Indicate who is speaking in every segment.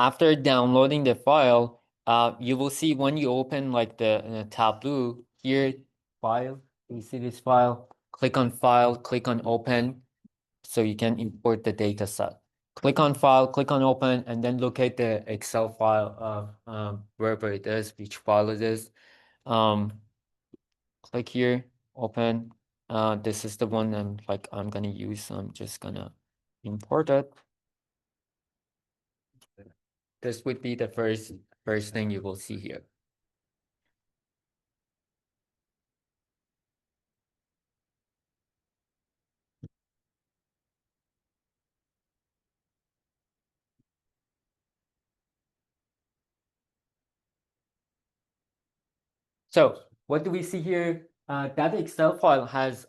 Speaker 1: after downloading the file, you will see when you open like the Tableau here, file, you see this file, click on file, click on open, so you can import the data set. Click on file, click on open, and then locate the Excel file of wherever it is, which file it is. Click here, open. This is the one I'm gonna use, so I'm just gonna import it. This would be the first thing you will see here. So what do we see here? That Excel file has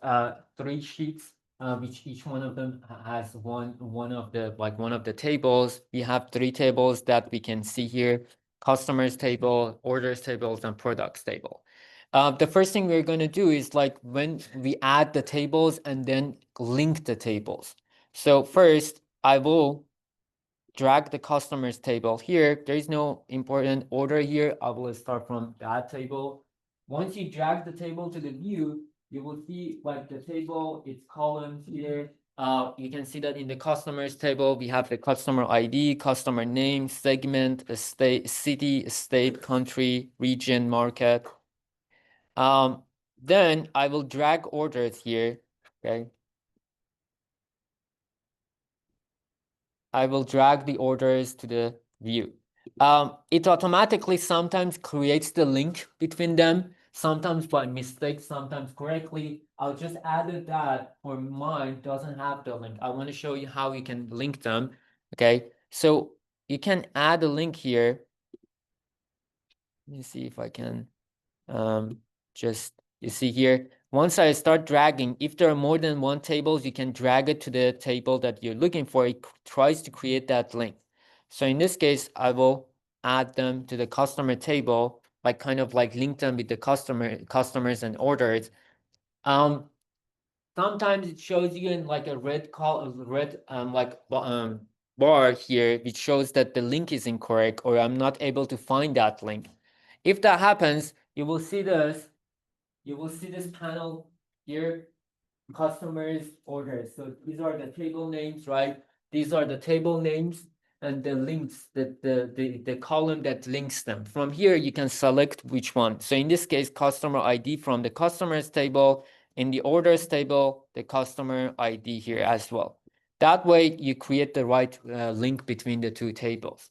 Speaker 1: 3 sheets, which each one of them has one of the tables. We have 3 tables that we can see here: customers table, orders tables, and products table. The first thing we're going to do is like when we add the tables and then link the tables. So first, I will drag the customers table here. There is no important order here. I will start from that table. Once you drag the table to the view, you will see like the table, its columns here. You can see that in the customers table, we have the customer ID, customer name, segment, state, city, state, country, region, market. Then I will drag orders here. Okay. I will drag the orders to the view. It automatically sometimes creates the link between them, sometimes by mistake, sometimes correctly. I'll just add that for mine doesn't have the link. I want to show you how you can link them. Okay, so you can add a link here. Let me see if I can just, you see here, once I start dragging, if there are more than one tables, you can drag it to the table that you're looking for. It tries to create that link. So in this case, I will add them to the customer table, like kind of like link them with the customers and orders. Sometimes it shows you in like a red bar here, which shows that the link is incorrect or I'm not able to find that link. If that happens, you will see this panel here, customers, orders. So these are the table names, right? These are the table names and the links, the column that links them. From here, you can select which one. So in this case, customer ID from the customers table, in the orders table, the customer ID here as well. That way you create the right link between the 2 tables.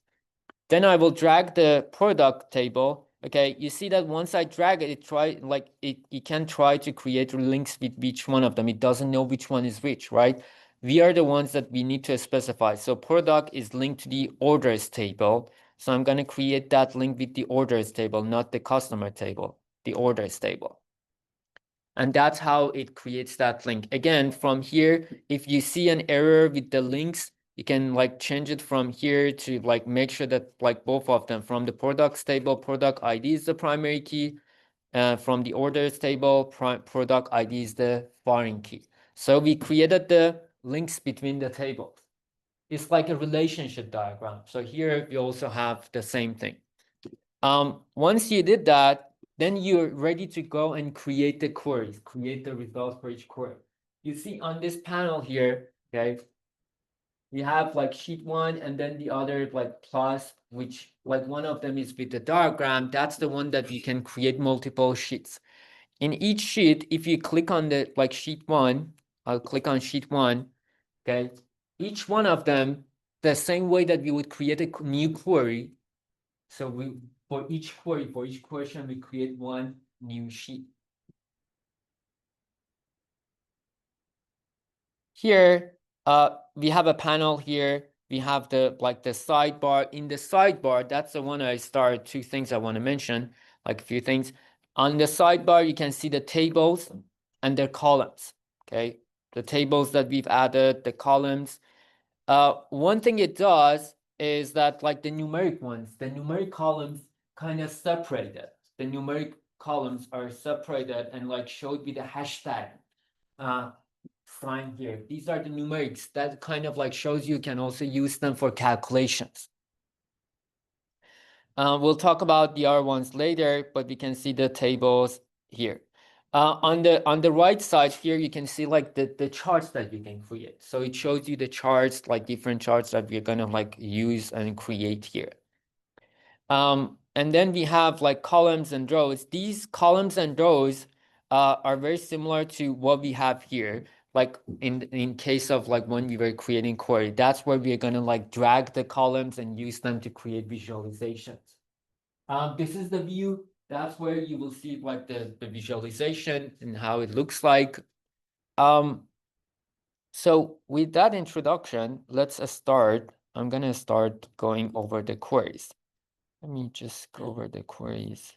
Speaker 1: Then I will drag the product table. Okay, you see that once I drag it, it can try to create links with each one of them. It doesn't know which one is which, right? We are the ones that we need to specify. So product is linked to the orders table. So I'm going to create that link with the orders table, not the customer table, the orders table. And that's how it creates that link. Again, from here, if you see an error with the links, you can like change it from here to like make sure that like both of them from the products table, product ID is the primary key. From the orders table, product ID is the foreign key. So we created the links between the tables. It's like a relationship diagram. So here we also have the same thing. Once you did that, then you're ready to go and create the queries, create the results for each query. You see on this panel here, okay, we have like sheet 1 and then the other like plus, which like one of them is with the diagram. That's the one that you can create multiple sheets. In each sheet, if you click on the like sheet 1, I'll click on sheet 1, okay, each one of them, the same way that we would create a new query. So for each query, for each question, we create one new sheet. Here, we have a panel here. We have the sidebar. In the sidebar, that's the one I started. 2 things I want to mention, like a few things. On the sidebar, you can see the tables and their columns. Okay, the tables that we've added, the columns. One thing it does is that like the numeric ones, the numeric columns kind of separated. The numeric columns are separated and like showed with a hashtag sign here. These are the numerics that kind of like shows you can also use them for calculations. We'll talk about the other ones later, but we can see the tables here. On the right side here, you can see like the charts that you can create. So it shows you the charts, like different charts that we're gonna like use and create here. And then we have like columns and rows. These columns and rows are very similar to what we have here. Like in case of like when we were creating query, that's where we're gonna like drag the columns and use them to create visualizations. This is the view. That's where you will see like the visualization and how it looks like. So with that introduction, let's start. I'm gonna start going over the queries. Let me just go over the queries.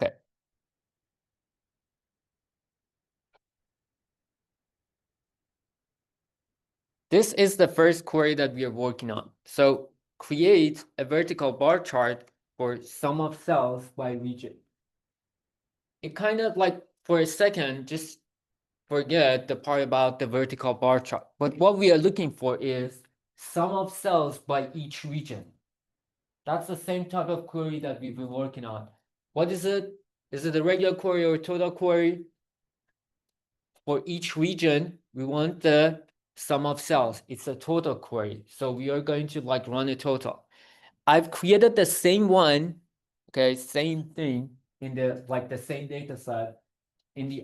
Speaker 1: Okay. This is the first query that we are working on. So create a vertical bar chart for sum of cells by region. It kind of like for a second, just forget the part about the vertical bar chart. But what we are looking for is sum of cells by each region. That's the same type of query that we've been working on. What is it? Is it a regular query or a total query? For each region, we want the sum of cells. It's a total query. So we are going to like run a total. I've created the same one, okay, same thing in the like the same data set in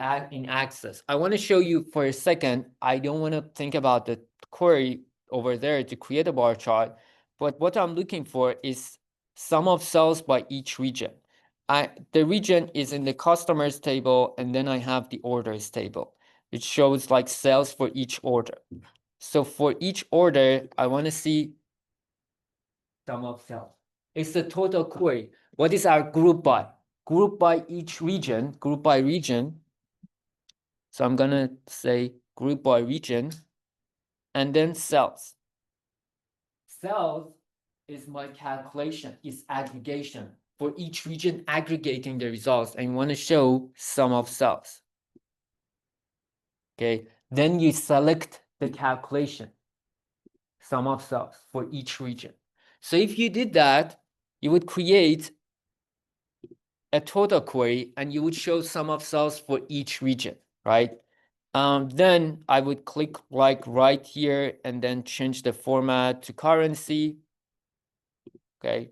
Speaker 1: Access. I want to show you for a second. I don't want to think about the query over there to create a bar chart, but what I'm looking for is sum of cells by each region. The region is in the customers table, and then I have the orders table. It shows like cells for each order. So for each order, I want to see sum of cells. It's the total query. What is our group by? Group by each region, group by region. So I'm gonna say group by region, and then cells. Cells is my calculation, is aggregation. For each region, aggregating the results, and you want to show sum of cells. Okay, then you select the calculation, sum of cells for each region. So if you did that, you would create a total query and you would show sum of cells for each region, right? Then I would click like right here and then change the format to currency. Okay.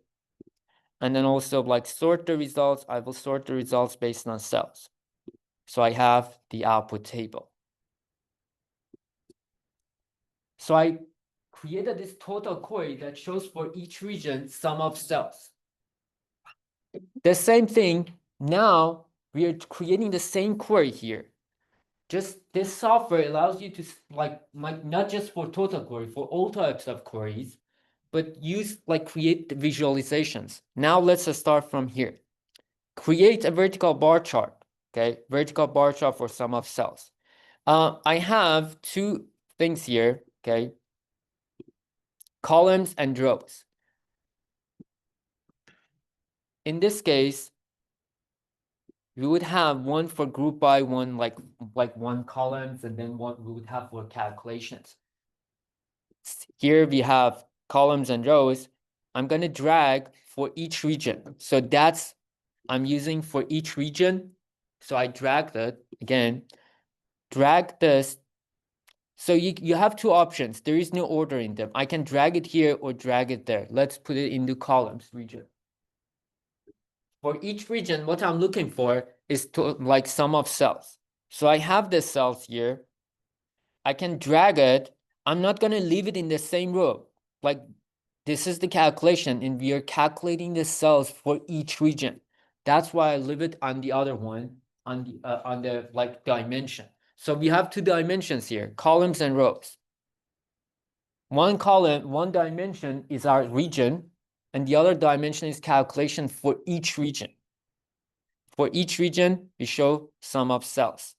Speaker 1: And then also like sort the results. I will sort the results based on cells. So I have the output table. So I created this total query that shows for each region sum of cells. The same thing, now we are creating the same query here. Just this software allows you to like not just for total query, for all types of queries, but use like create the visualizations. Now let's start from here. Create a vertical bar chart. Okay, vertical bar chart for sum of cells. I have two things here. Okay, columns and rows. In this case, we would have one for group by one, like one columns, and then one we would have for calculations. Here we have columns and rows. I'm going to drag for each region. So that's I'm using for each region. So I drag that again, drag this. So you have two options. There is no order in them. I can drag it here or drag it there. Let's put it into columns region. For each region, what I'm looking for is to like sum of cells. So I have the cells here. I can drag it. I'm not going to leave it in the same row. Like this is the calculation, and we are calculating the cells for each region. That's why I leave it on the other one, on the like dimension. So we have two dimensions here, columns and rows. One column, one dimension is our region, and the other dimension is calculation for each region. For each region, we show sum of cells.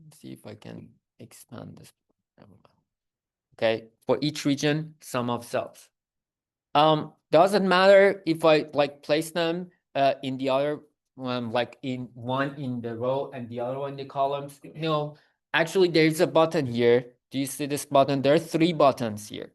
Speaker 1: Let's see if I can expand this. Okay, for each region, sum of cells. Doesn't matter if I like place them in the other one, like in one in the row and the other one in the columns. No, actually there's a button here. Do you see this button? There are 3 buttons here.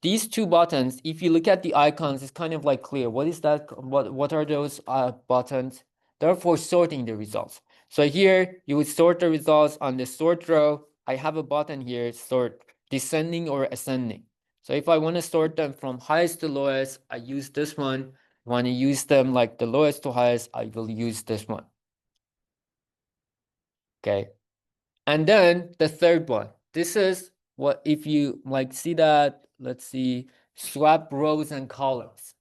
Speaker 1: These 2 buttons, if you look at the icons, it's kind of like clear. What is that? What are those buttons? They're for sorting the results. So here you would sort the results on the sort row. I have a button here, sort descending or ascending. So if I want to sort them from highest to lowest, I use this one. When I use them like the lowest to highest, I will use this one. Okay. And then the third one. This is what if you like see that, let's see, swap rows and columns.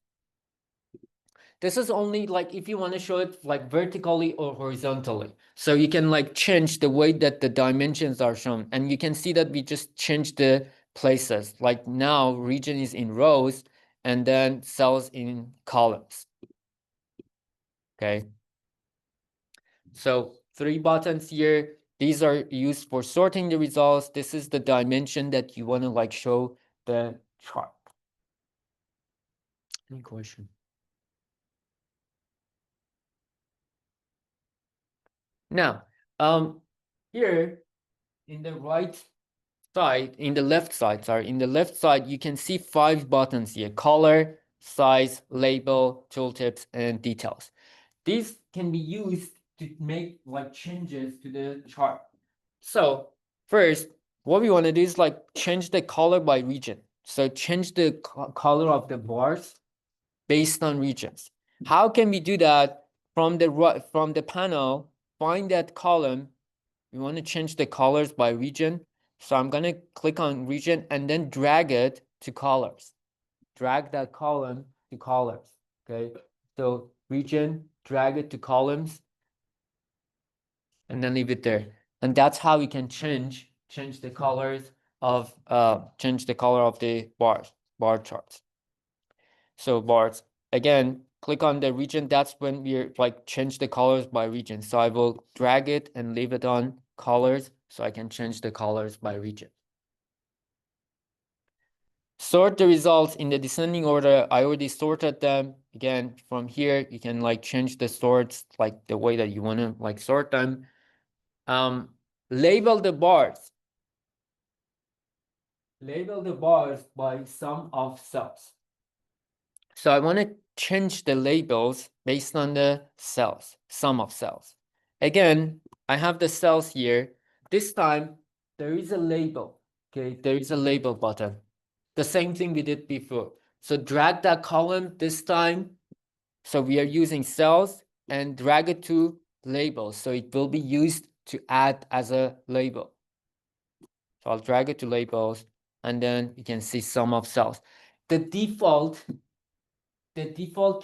Speaker 1: This is only like if you want to show it like vertically or horizontally. So you can like change the way that the dimensions are shown. And you can see that we just changed the places. Like now region is in rows and then cells in columns. Okay. So 3 buttons here. These are used for sorting the results. This is the dimension that you want to like show the chart. Any question? Now, here in the right side, in the left side, sorry, in the left side, you can see 5 buttons here: color, size, label, tooltips, and details. These can be used to make like changes to the chart. So first, what we want to do is like change the color by region. So change the color of the bars based on regions. How can we do that? From the panel, find that column. We want to change the colors by region. So I'm going to click on region and then drag it to colors. Drag that column to colors. Okay. So region, drag it to columns, and then leave it there. And that's how we can change the colors of the bar charts. So bars, again, click on the region. That's when we're like change the colors by region. So I will drag it and leave it on colors so I can change the colors by region. Sort the results in the descending order. I already sorted them. Again, from here, you can like change the sorts like the way that you want to like sort them. Label the bars. Label the bars by sum of cells. So I want to change the labels based on the cells, sum of cells. Again, I have the cells here. This time, there is a label. Okay, there is a label button. The same thing we did before. So drag that column this time. So we are using cells and drag it to labels. So it will be used to add as a label. So I'll drag it to labels and then you can see sum of cells. The default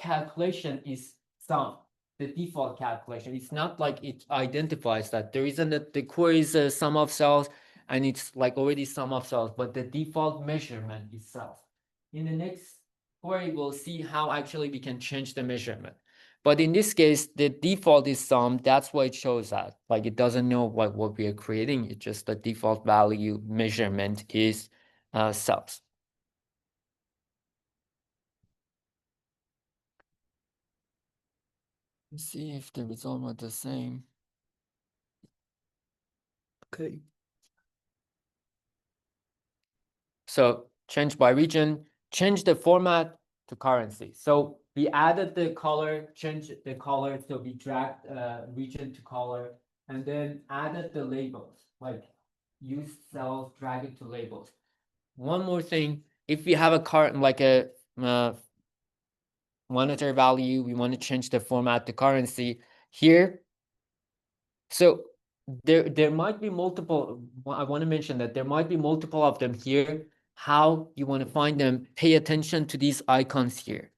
Speaker 1: calculation is sum. The default calculation. It's not like it identifies that. There isn't that the query is a sum of cells and it's like already sum of cells, but the default measurement is cells. In the next query, we'll see how actually we can change the measurement. But in this case, the default is sum. That's why it shows that. Like it doesn't know what we are creating. It's just the default value measurement is cells. Let's see if the result are the same. Okay. So change by region, change the format to currency. So we added the color, changed the color. So we dragged region to color and then added the labels, like use cells, drag it to labels. One more thing, if we have a current, like a monetary value, we want to change the format to currency here. So there might be multiple. I want to mention that there might be multiple of them here. How you want to find them, pay attention to these icons here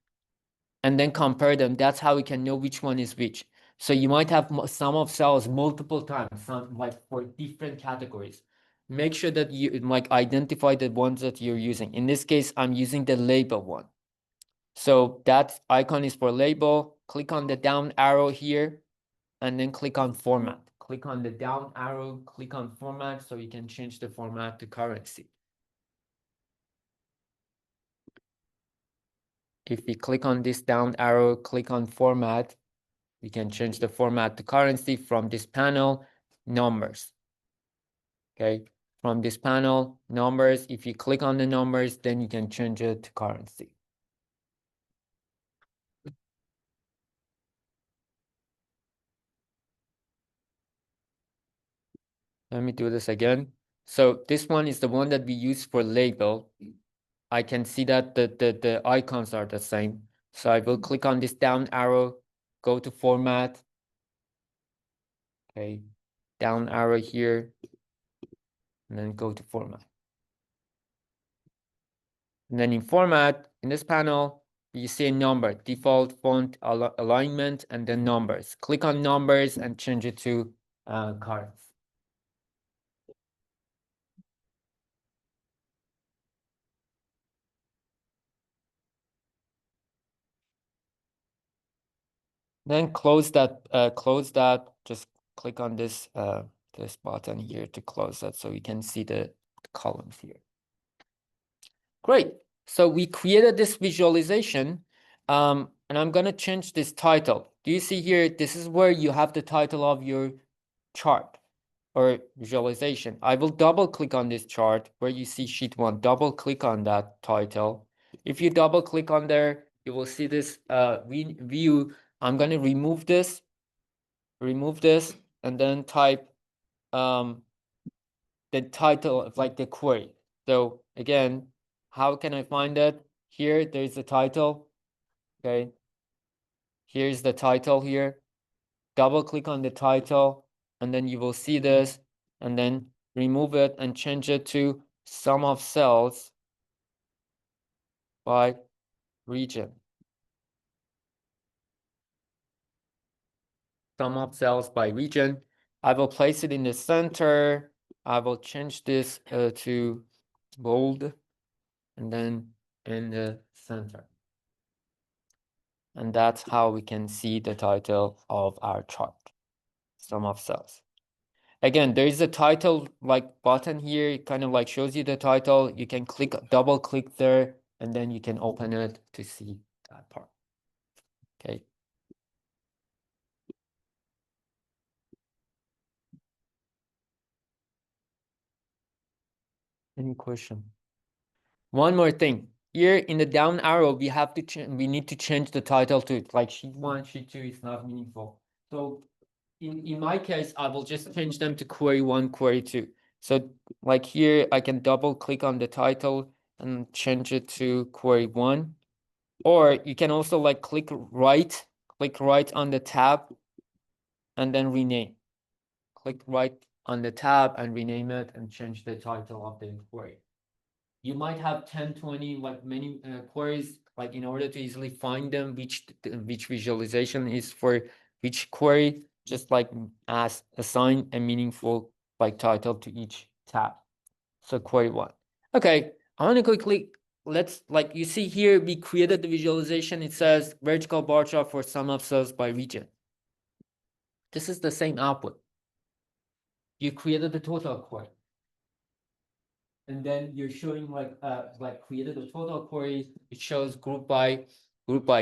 Speaker 1: and then compare them. That's how we can know which one is which. So you might have sum of cells multiple times, some like for different categories. Make sure that you like identify the ones that you're using. In this case, I'm using the label one. So that icon is for label. Click on the down arrow here and then click on format. click on the down arrow, click on format, so you can change the format to currency. If we click on this down arrow, click on format, we can change the format to currency from this panel, numbers. Okay, from this panel, numbers, if you click on the numbers, then you can change it to currency. Let me do this again. So this one is the one that we use for label. I can see that the icons are the same. So I will click on this down arrow, go to format. Okay, down arrow here, and then go to format. And then in format, in this panel, you see a number, default font alignment, and then numbers. Click on numbers and change it to cards. Then close that, just click on this this button here to close that so you can see the columns here. Great. So we created this visualization, and I'm going to change this title. Do you see here? This is where you have the title of your chart or visualization. I will double click on this chart where you see sheet 1. Double click on that title. If you double click on there, you will see this view. I'm going to remove this, and then type the title of like the query. So again, how can I find it? Here, there's the title. Okay. Here's the title here. Double click on the title, and then you will see this, and then remove it and change it to sum of cells by region. Sum of cells by region. I will place it in the center. I will change this to bold, and then in the center. And that's how we can see the title of our chart, sum of cells. Again, there is a title like button here. It kind of like shows you the title. You can double click there, and then you can open it to see that part. Okay. Any question? One more thing. Here in the down arrow, we need to change the title to like sheet 1, sheet 2 is not meaningful. So in my case, I will just change them to query 1, query 2. So like here, I can double click on the title and change it to query 1. Or you can also like click right on the tab and then rename. Click right on the tab and rename it and change the title of the query. You might have 10, 20, like many queries, like in order to easily find them, which visualization is for which query, just like assign a meaningful like title to each tab. So query 1. Okay, I want to quickly, let's like you see here, we created the visualization. It says vertical bar chart for sum of cells by region. This is the same output. You created the total query. And then you're showing like created a total query. It shows group by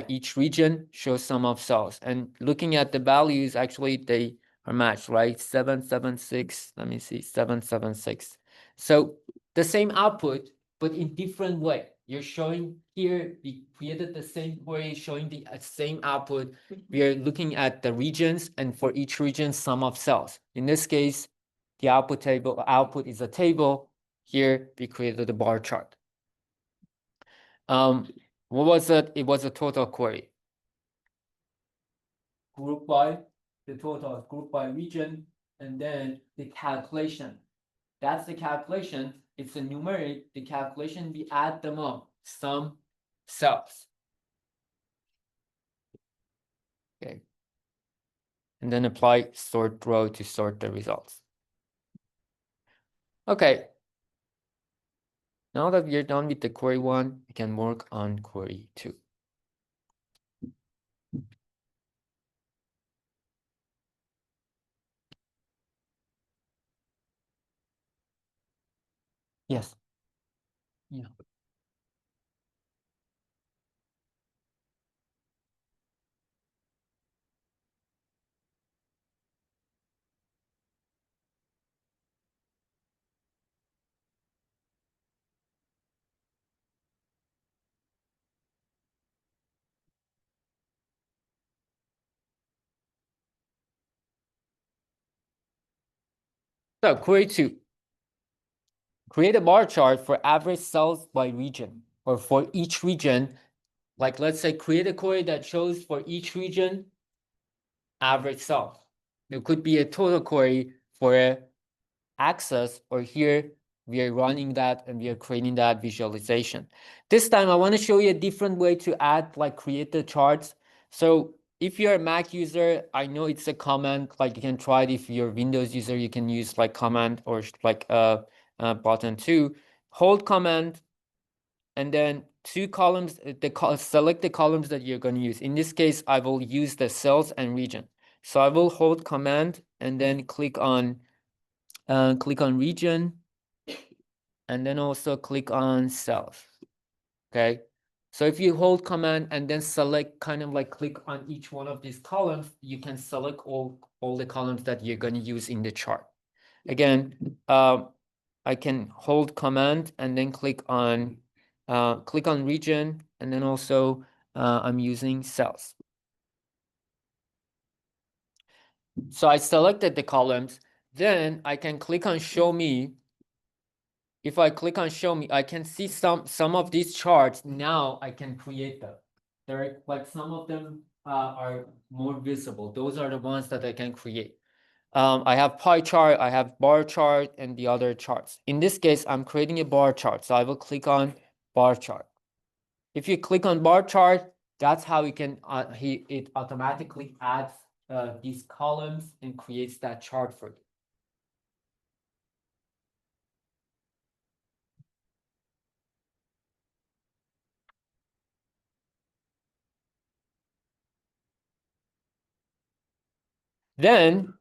Speaker 1: each region, shows sum of cells. And looking at the values, actually they are matched, right? 776. Let me see, 776. So the same output, but in different way. You're showing here, we created the same query showing the same output. We are looking at the regions, and for each region, sum of cells. In this case, the output is a table. Here we created a bar chart. What was it? It was a total query. Group by the total, group by region, and then the calculation. That's the calculation. It's a numeric. The calculation, we add them up, sum cells. Okay. And then apply sort row to sort the results. Okay. Now that we are done with the query 1, we can work on query 2. Yes. Yeah. So query 2. Create a bar chart for average sales by region, or for each region. Like, let's say create a query that shows for each region average sales. It could be a total query for access, or here we are running that and we are creating that visualization. This time I want to show you a different way to add, like, create the charts. So if you're a Mac user, I know it's a command, like you can try it. If you're a Windows user, you can use like command or like button 2. Hold command and then 2 columns, select the columns that you're going to use. In this case, I will use the sales and region. So I will hold command and then click on region, and then also click on sales. Okay. So if you hold command and then select, kind of like click on each one of these columns, you can select all the columns that you're going to use in the chart. Again, I can hold command and then click on region, and then also I'm using cells. So I selected the columns. Then I can click on show me. If I click on show me, I can see some of these charts. Now I can create them. They're like, some of them are more visible. Those are the ones that I can create. I have pie chart, I have bar chart, and the other charts. In this case, I'm creating a bar chart. So I will click on bar chart. If you click on bar chart, that's how you can, it automatically adds these columns and creates that chart for you. Then,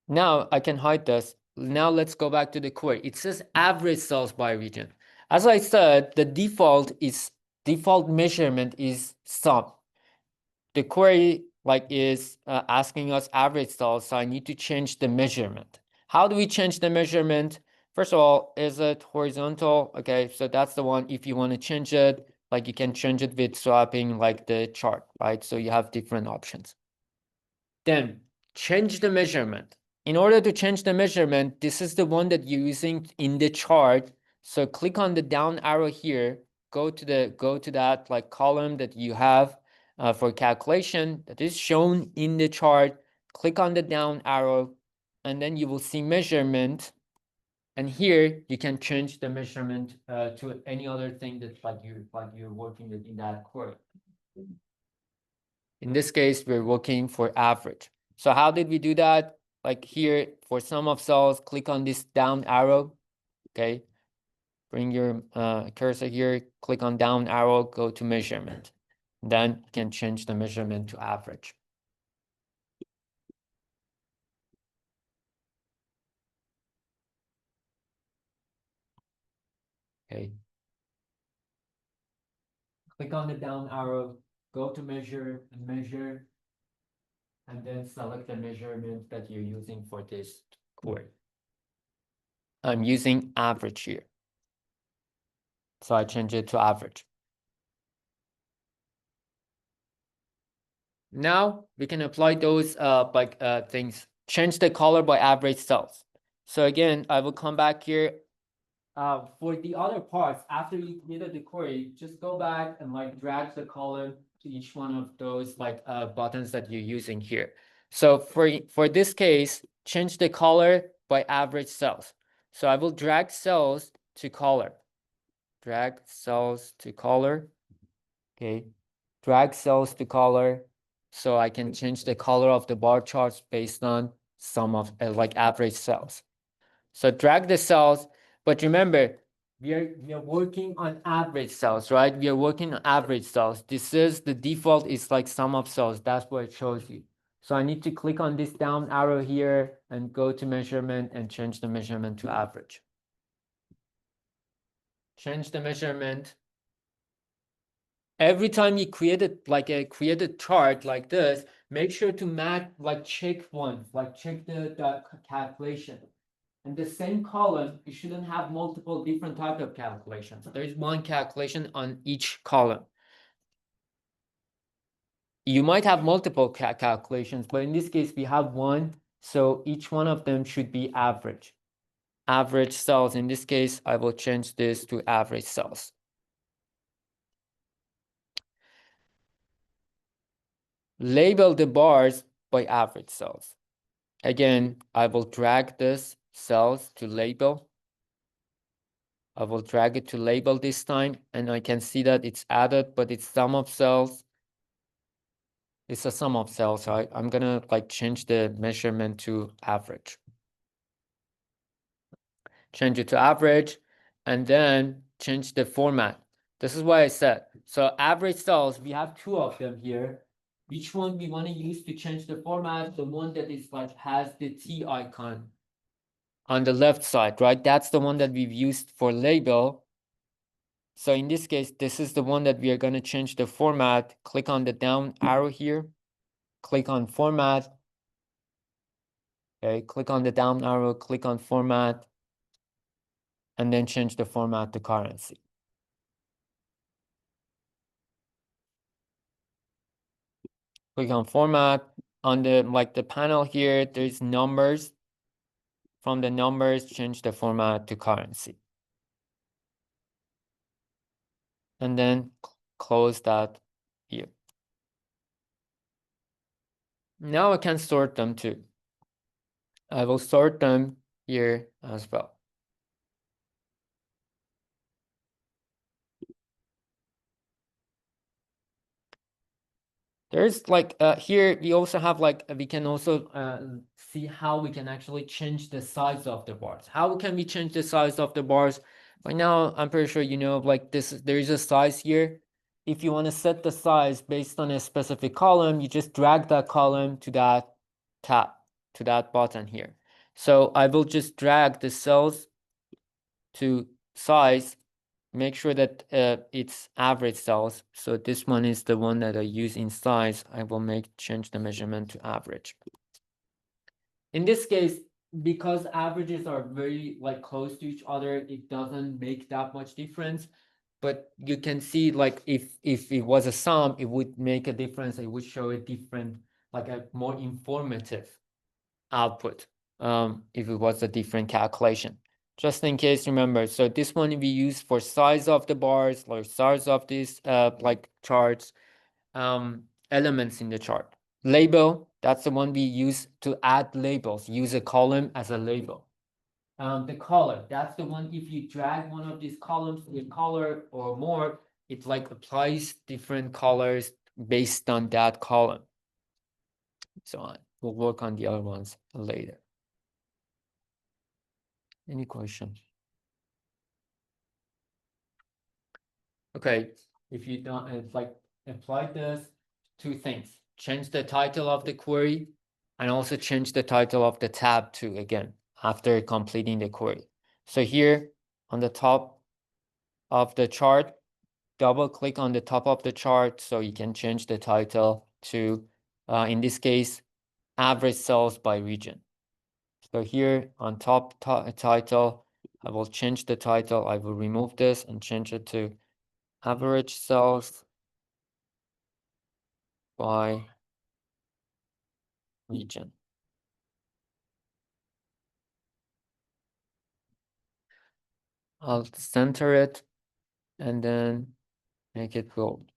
Speaker 1: now I can hide this. Now let's go back to the query. It says average sales by region. As I said, the default measurement is sum. The query is asking us average sales, so I need to change the measurement. How do we change the measurement? First of all, is it horizontal? Okay, so that's the one. If you want to change it, you can change it with swapping the chart, right? So you have different options. Then change the measurement. In order to change the measurement, this is the one that you're using in the chart. So click on the down arrow here, go to that column that you have for calculation that is shown in the chart. Click on the down arrow, and then you will see measurement. And here you can change the measurement to any other thing that you're working with in that query. In this case, we're looking for average. So how did we do that? Like here, for sum of cells, click on this down arrow. Okay. Bring your cursor here, click on down arrow, go to measurement. Then you can change the measurement to average. Okay. Click on the down arrow, go to measure and measure, and then select the measurement that you're using for this query. I'm using average here. So I change it to average. Now we can apply those things. Change the color by average cells. So again, I will come back here. For the other parts, after you created the query, just go back and drag the column to each one of those buttons that you're using here. So for this case, change the color by average cells. So I will drag cells to color. Drag cells to color. Okay. Drag cells to color. So I can change the color of the bar charts based on some of average cells. So drag the cells, but remember, we are working on average cells, right? We are working on average cells. This is the default is sum of cells. That's what it shows you. So I need to click on this down arrow here and go to measurement and change the measurement to average. change the measurement. Every time you create a chart like this, make sure to match, like check once, like check the calculation. And the same column, you shouldn't have multiple different type of calculations. There is one calculation on each column. You might have multiple calculations, but in this case, we have one. So each one of them should be average. Average cells. In this case, I will change this to average cells. Label the bars by average cells. Again, I will drag this cells to label. I will drag it to label this time, and I can see that it's added, but it's sum of cells. It's a sum of cells, so I'm gonna like change the measurement to average. Change it to average, and then change the format. This is what I said. So average cells, we have two of them here. Which one we want to use to change the format? The one that is like has the T icon on the left side, right? That's the one that we've used for label. So in this case, this is the one that we are going to change the format. Click on the down arrow here. Click on format. Okay, click on the down arrow, click on format, and then change the format to currency. Click on format. On the panel here, there's numbers. From the numbers, change the format to currency. And then close that here. Now I can sort them too. I will sort them here as well. There's like here we also have like we can also see how we can actually change the size of the bars. How can we change the size of the bars? Right now, I'm pretty sure you know like this. There is a size here. If you want to set the size based on a specific column, you just drag that column to that tab, to that button here. So I will just drag the cells to size. Make sure that it's average cells. So this one is the one that I use in size. I will change the measurement to average. In this case, because averages are very like close to each other, it doesn't make that much difference. But you can see like if it was a sum, it would make a difference. It would show a different, like a more informative output if it was a different calculation. Just in case, remember, so this one we use for size of the bars or size of these like charts, elements in the chart. Label, that's the one we use to add labels, use a column as a label. The color, that's the one if you drag one of these columns with color or more, it like applies different colors based on that column. So on. We'll work on the other ones later. Any questions? Okay, if you don't like apply this, two things. Change the title of the query and also change the title of the tab too again after completing the query. So here on the top of the chart, double click on the top of the chart so you can change the title to, in this case, average cells by region. So here on top title, I will change the title. I will remove this and change it to average cells by region. I'll center it and then make it bold.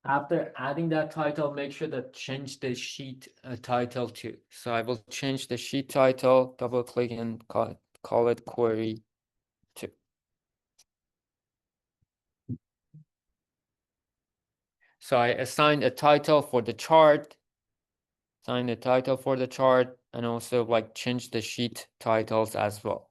Speaker 1: After adding that title, make sure to change the sheet title too. So I will change the sheet title, double click and call it query 2. So I assigned a title for the chart, assign the title for the chart, and also like change the sheet titles as well.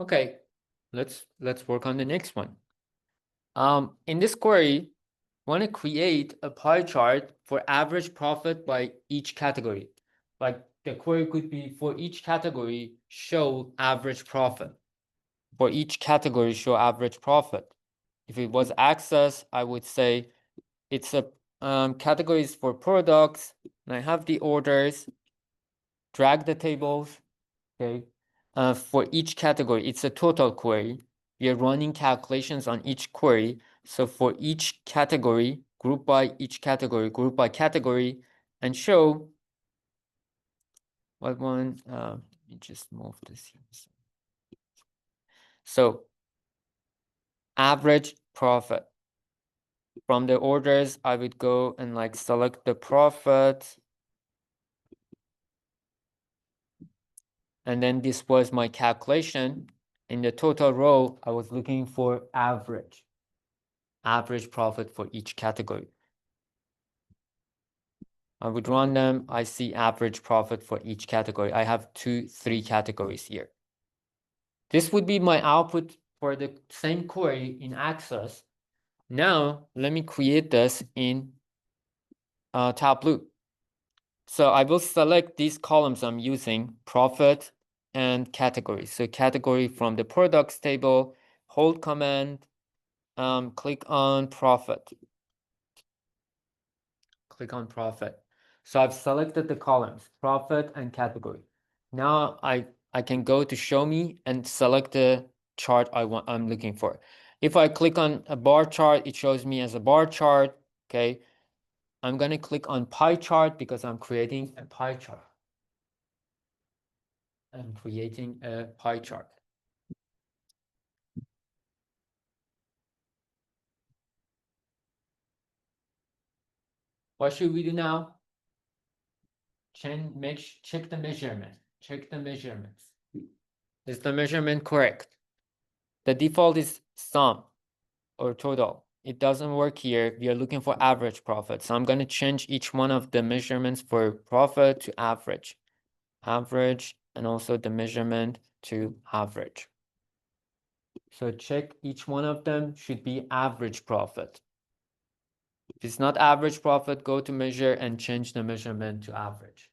Speaker 1: Okay, let's work on the next one. In this query, want to create a pie chart for average profit by each category. Like the query could be for each category, show average profit. For each category, show average profit. If it was access, I would say it's a categories for products, and I have the orders, drag the tables, okay? For each category, it's a total query. We are running calculations on each query. So for each category, group by each category, group by category, and show what one, let me just move this here. So average profit. From the orders, I would go and like select the profit. And then this was my calculation. In the total row, I was looking for average profit for each category. I would run them. I see average profit for each category. I have 3 categories here. This would be my output for the same query in Access. Now, let me create this in Tableau. So I will select these columns I'm using, profit and category. So category from the products table, hold command, click on profit. Click on profit. So I've selected the columns, profit and category. Now I can go to show me and select the chart I'm looking for. If I click on a bar chart, it shows me as a bar chart. Okay. I'm going to click on pie chart because I'm creating a pie chart. I'm creating a pie chart. What should we do now? Check the measurement. Check the measurements. Is the measurement correct? The default is sum or total. It doesn't work here. We are looking for average profit. So I'm going to change each one of the measurements for profit to average. Average, and also the measurement to average. So check each one of them should be average profit. If it's not average profit, go to measure and change the measurement to average.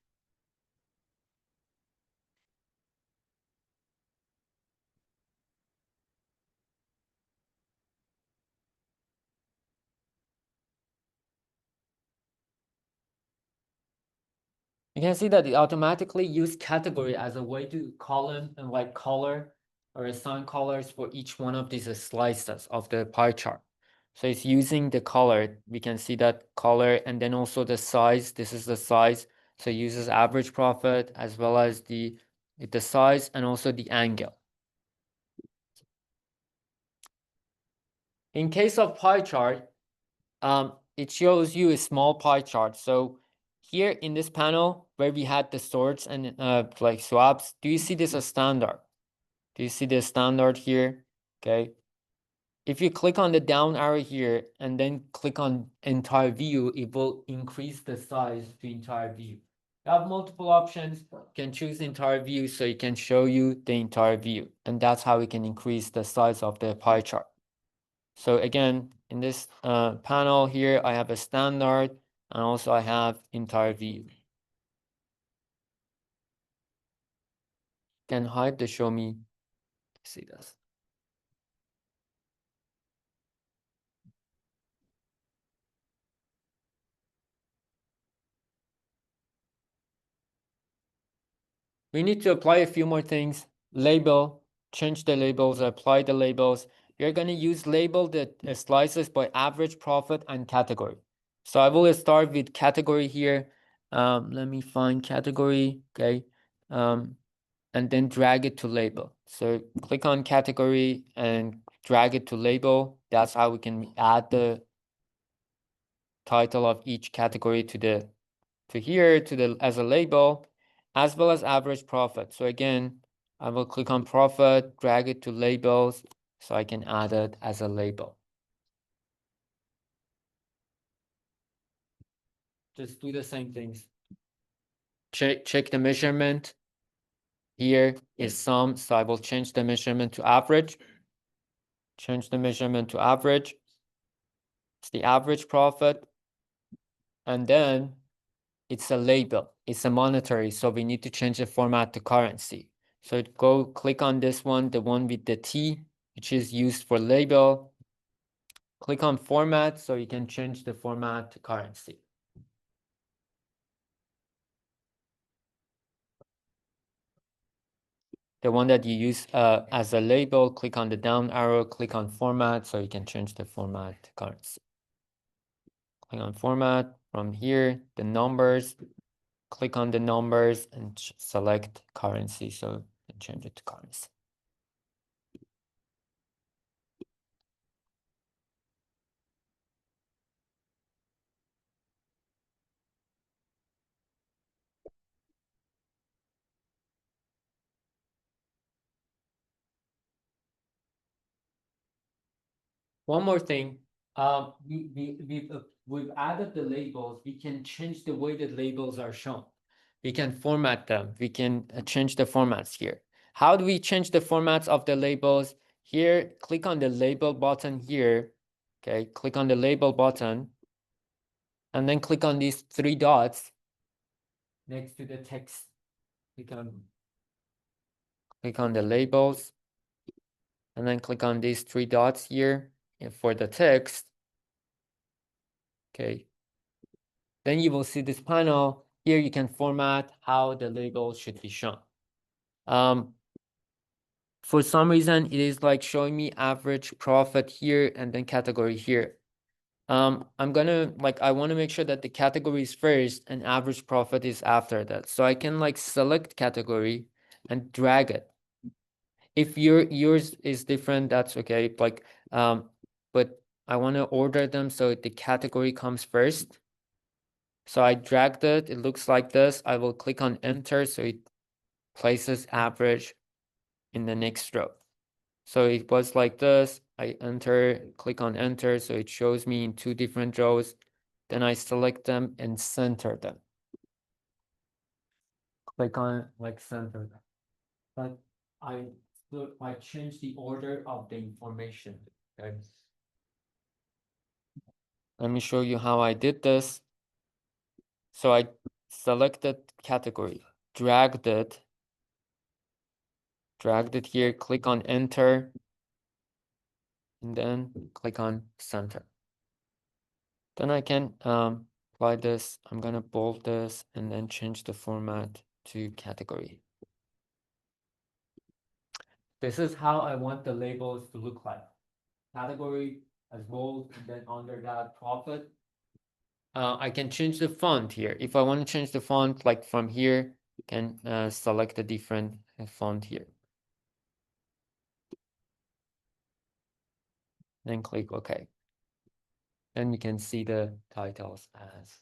Speaker 1: You can see that it automatically use category as a way to column and like color or assign colors for each one of these slices of the pie chart. So it's using the color. We can see that color and then also the size. This is the size. So it uses average profit as well as the size and also the angle. In case of pie chart, it shows you a small pie chart. So here in this panel where we had the sorts and like swaps, do you see this as standard? Do you see the standard here? Okay. If you click on the down arrow here and then click on entire view, it will increase the size to entire view. You have multiple options. You can choose entire view so it can show you the entire view. And that's how we can increase the size of the pie chart. So again, in this panel here, I have a standard and also I have entire view. Can hide the show me. See this. We need to apply a few more things. Label, change the labels, apply the labels. You're going to use label the slices by average profit and category. So I will start with category here. Let me find category. Okay. And then drag it to label. So click on category and drag it to label. That's how we can add the title of each category to here as a label, as well as average profit. So again, I will click on profit, drag it to labels so I can add it as a label. Just do the same things. Check the measurement. Here is sum, so I will change the measurement to average. Change the measurement to average. It's the average profit. And then it's a label. It's a monetary, so we need to change the format to currency. So go click on this one, the one with the T, which is used for label. Click on format so you can change the format to currency. The one that you use as a label, click on the down arrow, click on format so you can change the format to currency. Click on format. From here, the numbers, click on the numbers and select currency so you can change it to currency. One more thing, we've added the labels. We can change the way that labels are shown. We can format them. We can change the formats here. How do we change the formats of the labels? Here, click on the label button here. Okay, click on the label button, and then click on these three dots next to the text. Click on the labels, and then click on these three dots here for the text. Okay. Then you will see this panel. Here you can format how the label should be shown. For some reason, it is like showing me average profit here and then category here. I'm gonna I want to make sure that the category is first and average profit is after that. So I can select category and drag it. If yours is different, that's okay. But I want to order them so the category comes first. So I dragged it. It looks like this. I will click on enter so it places average in the next row. So it was like this. I click on enter so it shows me in two different rows. Then I select them and center them. Click on center them. But I changed the order of the information. Okay. Let me show you how I did this. So I selected category, dragged it here, click on enter, and then click on center. Then I can apply this. I'm gonna bold this and then change the format to category. This is how I want the labels to look like. Category as bold, and then under that profit. I can change the font here. If I want to change the font from here, can select a different font here. Then click OK. Then you can see the titles as.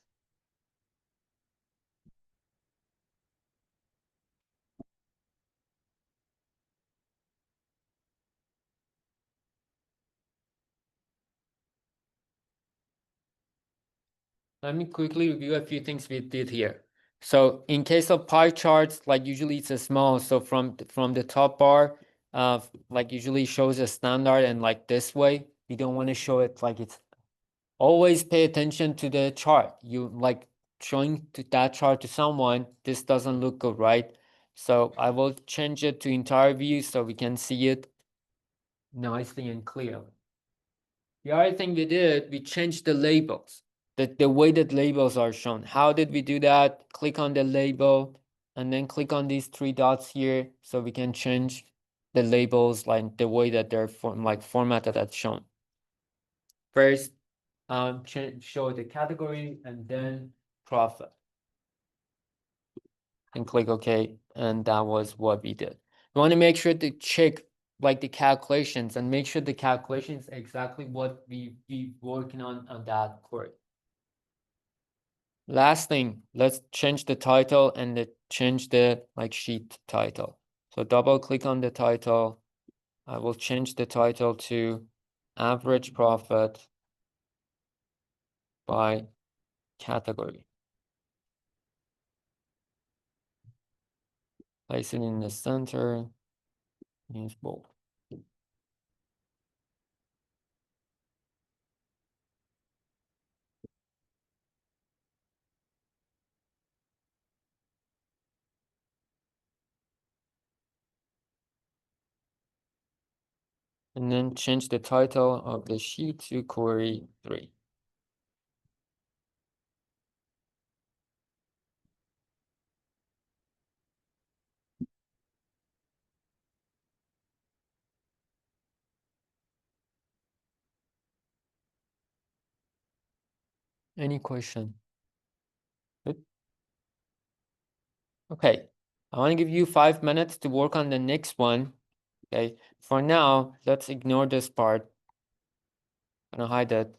Speaker 1: Let me quickly review a few things we did here. So in case of pie charts, usually it's a small. So from the top bar, usually shows a standard and this way. You don't want to show it it's. Always pay attention to the chart. You showing that chart to someone, this doesn't look good, right? So I will change it to entire view so we can see it nicely and clearly. The other thing we did, we changed the labels, the way that labels are shown. How did we do that? Click on the label and then click on these three dots here so we can change the labels the way that they're formatted as shown. First, show the category and then profit. And click OK. And that was what we did. You want to make sure to check the calculations and make sure the calculations exactly what we working on that query. Last thing, let's change the title and change the sheet title. So double click on the title. I will change the title to average profit by category. Place it in the center. Use bold. And then change the title of the sheet to query 3. Any question? Good. Okay, I want to give you 5 minutes to work on the next one. Okay, for now, let's ignore this part. I'm gonna hide that.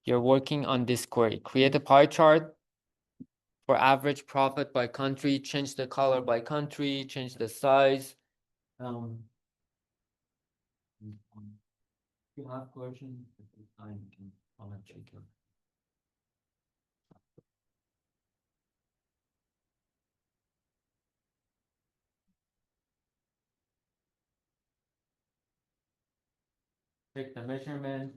Speaker 1: You're working on this query. Create a pie chart for average profit by country, change the color by country, change the size. If you have questions, I can check it. Check the measurement,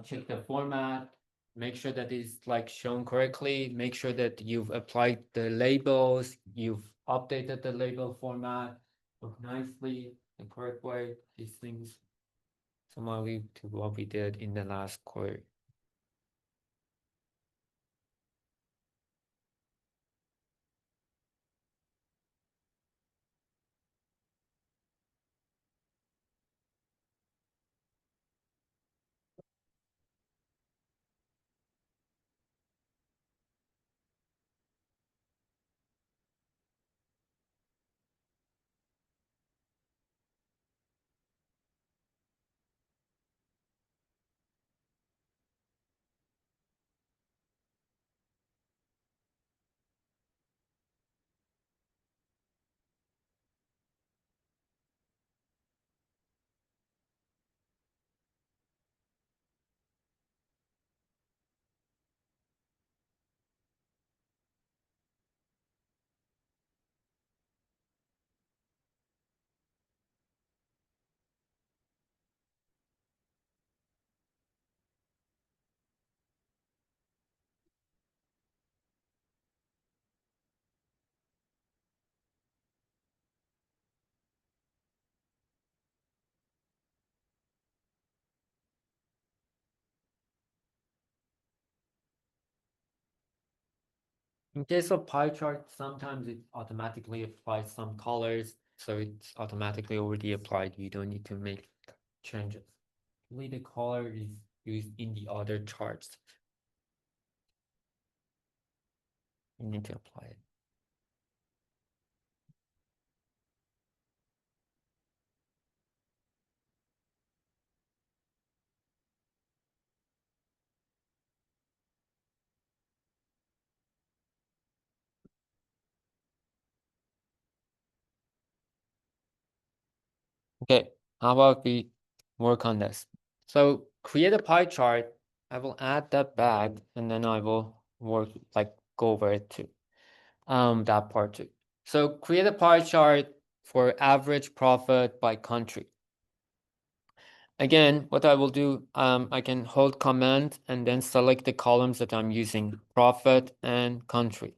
Speaker 1: check the format, make sure that it's like shown correctly, make sure that you've applied the labels, you've updated the label format, look nicely, the correct way, these things similarly to what we did in the last query. In case of pie chart, sometimes it automatically applies some colors, so it's automatically already applied. You don't need to make changes. Only the color is used in the other charts. You need to apply it. Okay, how about we work on this? So create a pie chart. I will add that back and then I will work like go over it too. That part too. So create a pie chart for average profit by country. Again, what I will do, I can hold Command and then select the columns that I'm using, profit and country.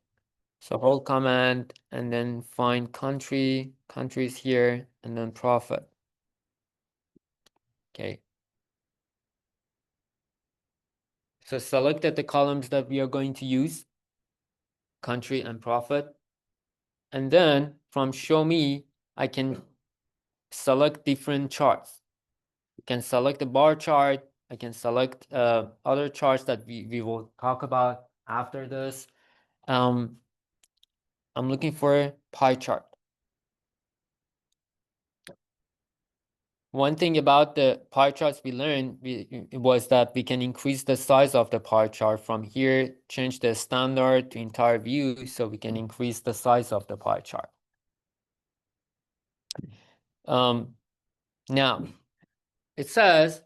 Speaker 1: So hold Command and then find country, countries here, and then profit. Okay. So select the columns that we are going to use, country and profit. And then from show me, I can select different charts. I can select the bar chart. I can select other charts that we will talk about after this. I'm looking for a pie chart. One thing about the pie charts we learned was that we can increase the size of the pie chart from here, change the standard to entire view, so we can increase the size of the pie chart. Now, it says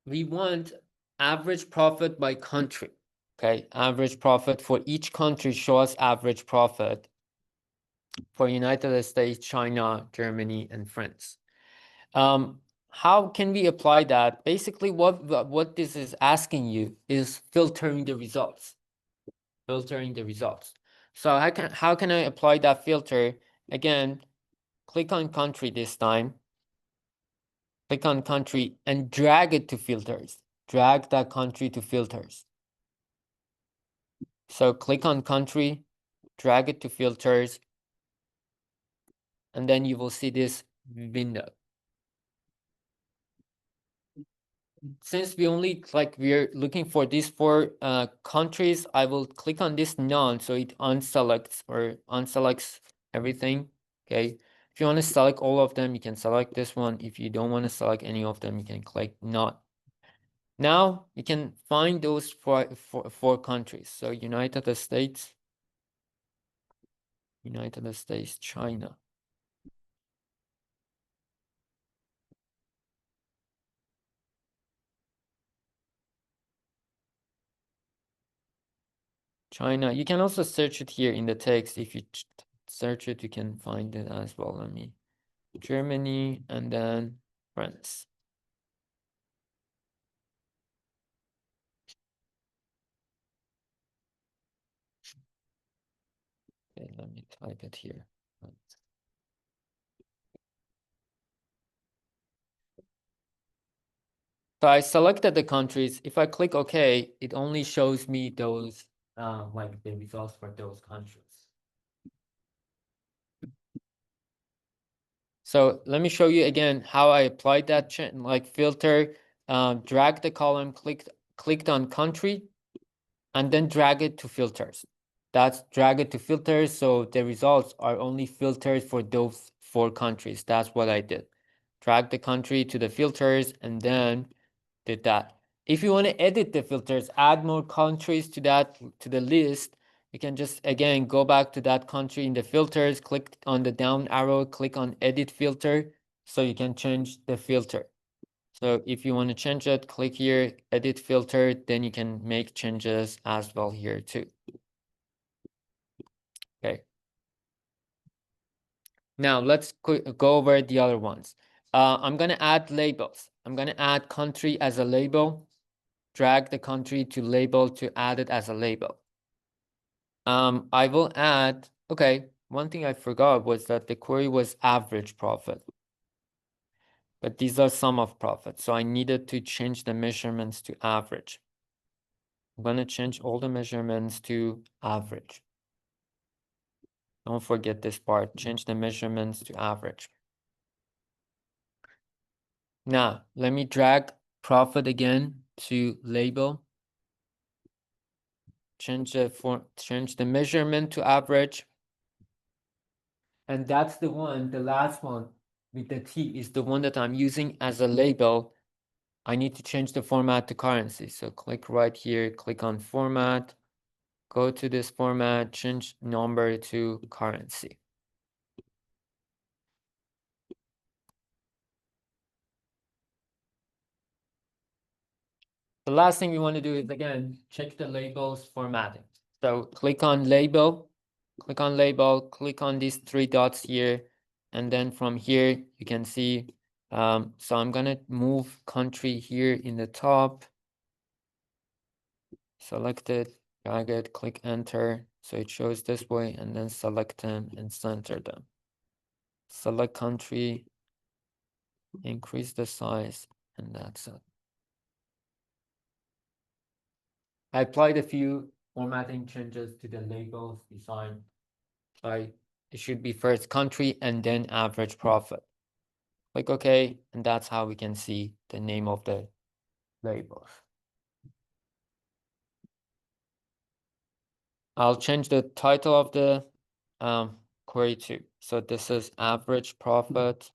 Speaker 1: we want average profit by country. Okay, average profit for each country, show us average profit. for United States, China, Germany, and France. How can we apply that? Basically, what this is asking you is filtering the results. Filtering the results. So how can I apply that filter? Again, click on country this time. Click on country and drag it to filters. Drag that country to filters. So click on country, drag it to filters, and then you will see this window. Since we're looking for these four countries, I will click on this none, so it unselects everything. Okay. If you want to select all of them, you can select this one. If you don't want to select any of them, you can click not. Now you can find those four countries. So United States, China. China. You can also search it here in the text. If you search it, you can find it as well. Let me Germany and then France. Okay, let me type it here. So I selected the countries. If I click OK, it only shows me those like the results for those countries. So let me show you again how I applied that filter. Drag the column, clicked on country, and then drag it to filters. That's drag it to filters, so the results are only filtered for those four countries. That's what I did. Drag the country to the filters and then did that. If you want to edit the filters, add more countries to the list, you can just again go back to that country in the filters, click on the down arrow, click on edit filter, so you can change the filter. So if you want to change it, click here, edit filter, then you can make changes as well here too. Okay. Now let's go over the other ones. I'm going to add labels. I'm going to add country as a label, drag the country to label to add it as a label. I will add, okay, one thing I forgot was that the query was average profit. But these are sum of profits. So I needed to change the measurements to average. I'm going to change all the measurements to average. Don't forget this part. Change the measurements to average. Now, let me drag profit again to label. Change the measurement to average. And that's the one, the last one with the T is the one that I'm using as a label. I need to change the format to currency. So click right here, click on format, go to this format, change number to currency. The last thing we want to do is again, check the labels formatting. So click on label, click on these three dots here. And then from here, you can see, so I'm going to move country here in the top. Select it, drag it, click enter. So it shows this way and then select them and center them. Select country, increase the size, and that's it. I applied a few formatting changes to the labels design. It should be first country and then average profit. Click OK, and that's how we can see the name of the labels. I'll change the title of the query too. So this is average profit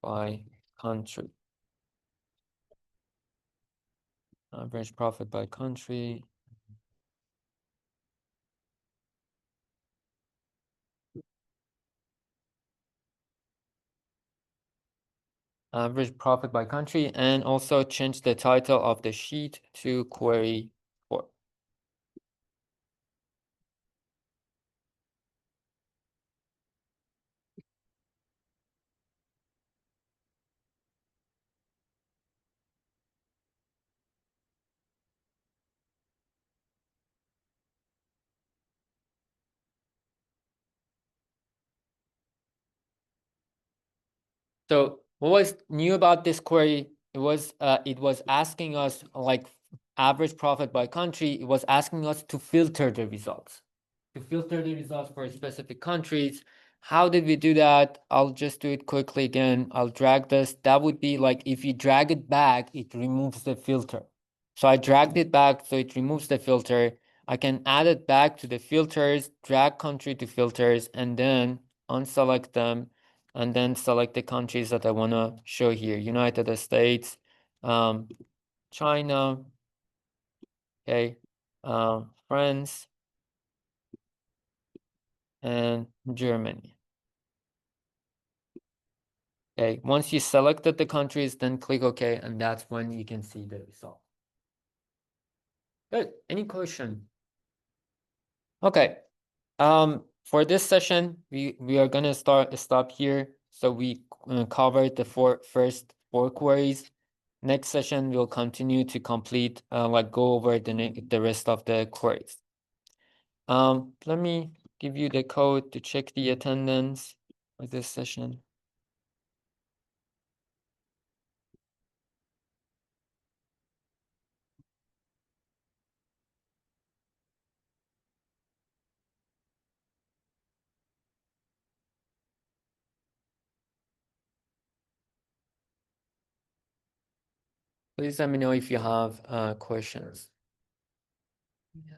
Speaker 1: by country. Average profit by country. Average profit by country, and also change the title of the sheet to query 4. So what was new about this query? It was asking us like average profit by country. It was asking us to filter the results, for specific countries. How did we do that? I'll just do it quickly again. I'll drag this. That would be like if you drag it back, it removes the filter. So I dragged it back, so it removes the filter. I can add it back to the filters, drag country to filters, and then unselect them, and then select the countries that I want to show here. United States, China, okay, France, and Germany. Okay, once you selected the countries, then click OK, and that's when you can see the result. Good. Any question? Okay. For this session, we are gonna stop here. So we covered the first four queries. Next session, we'll continue to complete, like go over the rest of the queries. Let me give you the code to check the attendance for this session. Please let me know if you have questions.